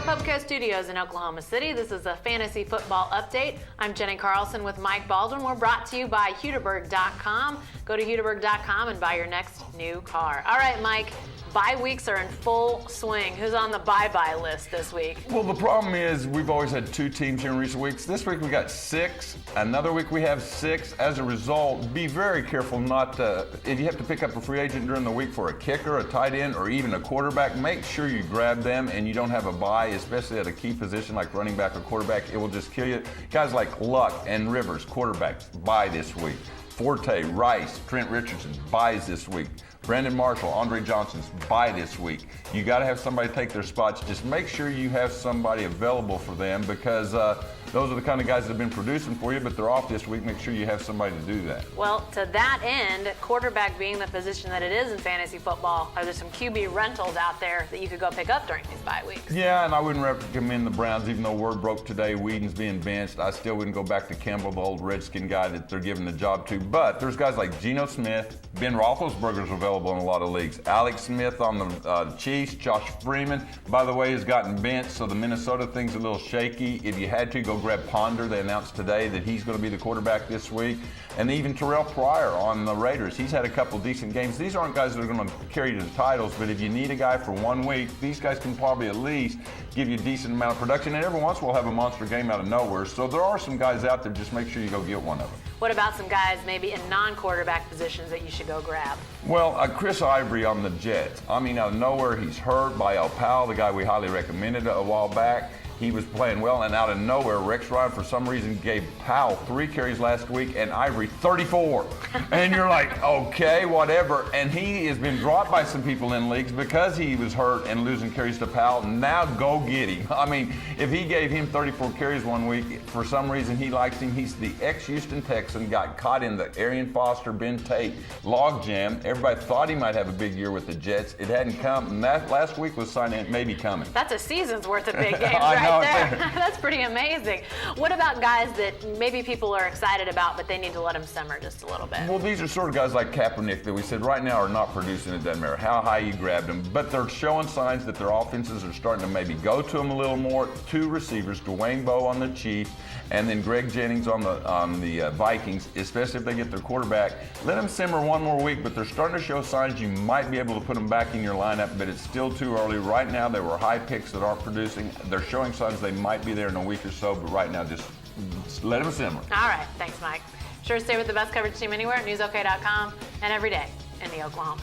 Pubco Studios in Oklahoma City. This is a fantasy football update. I'm Jenny Carlson with Mike Baldwin. We're brought to you by Hudiburg.com. Go to Hudiburg.com and buy your next new car. All right, Mike. Bye weeks are in full swing. Who's on the bye-bye list this week? Well, the problem is we've always had 2 teams here in recent weeks. This week we got 6. Another week we have 6. As a result, be very careful not to, if you have to pick up a free agent during the week for a kicker, a tight end, or even a quarterback, make sure you grab them and you don't have a bye, especially at a key position like running back or quarterback. It will just kill you. Guys like Luck and Rivers, quarterbacks, bye this week. Forte, Rice, Trent Richardson, buys this week. Brandon Marshall, Andre Johnson's bye this week. You got to have somebody take their spots. Just make sure you have somebody available for them because those are the kind of guys that have been producing for you, but they're off this week. Make sure you have somebody to do that. Well, to that end, quarterback being the position that it is in fantasy football, are there some QB rentals out there that you could go pick up during these bye weeks? Yeah, and I wouldn't recommend the Browns, even though word broke today, Whedon's being benched. I still wouldn't go back to Campbell, the old Redskin guy that they're giving the job to. But there's guys like Geno Smith, Ben Roethlisberger's available in a lot of leagues. Alex Smith on the Chiefs, Josh Freeman, by the way, has gotten benched, so the Minnesota thing's a little shaky. If you had to, go grab Ponder. They announced today that he's going to be the quarterback this week. And even Terrell Pryor on the Raiders. He's had a couple decent games. These aren't guys that are going to carry you to the titles, but if you need a guy for 1 week, these guys can probably at least give you a decent amount of production. And every once in a while have a monster game out of nowhere. So there are some guys out there. Just make sure you go get one of them. What about some guys maybe in non-quarterback positions that you should go grab? Well, Chris Ivory on the Jets. I mean, out of nowhere, he's hurt by El Powell, the guy we highly recommended a while back. He was playing well, and out of nowhere, Rex Ryan, for some reason, gave Powell 3 carries last week and Ivory 34. And you're like, okay, whatever. And he has been dropped by some people in leagues because he was hurt and losing carries to Powell. Now go get him. I mean, if he gave him 34 carries 1 week, for some reason he likes him. He's the ex-Houston Texan, got caught in the Arian Foster, Ben Tate logjam. Everybody thought he might have a big year with the Jets. It hadn't come, and that last week was signing maybe coming. That's a season's worth of big games right there. That's pretty amazing. What about guys that maybe people are excited about, but they need to let them simmer just a little bit? Well, these are sort of guys like Kaepernick that we said right now are not producing. It doesn't matter how high you grabbed them, but they're showing signs that their offenses are starting to maybe go to them a little more. 2 receivers, Dwayne Bowe on the Chiefs, and then Greg Jennings on the Vikings, especially if they get their quarterback. Let them simmer 1 more week, but they're starting to show signs you might be able to put them back in your lineup, but it's still too early. Right now, they were high picks that aren't producing. They're showing signs they might be there in a week or so, but right now, just let them simmer. All right. Thanks, Mike. Sure to stay with the best coverage team anywhere at newsok.com and every day in the Oklahoma.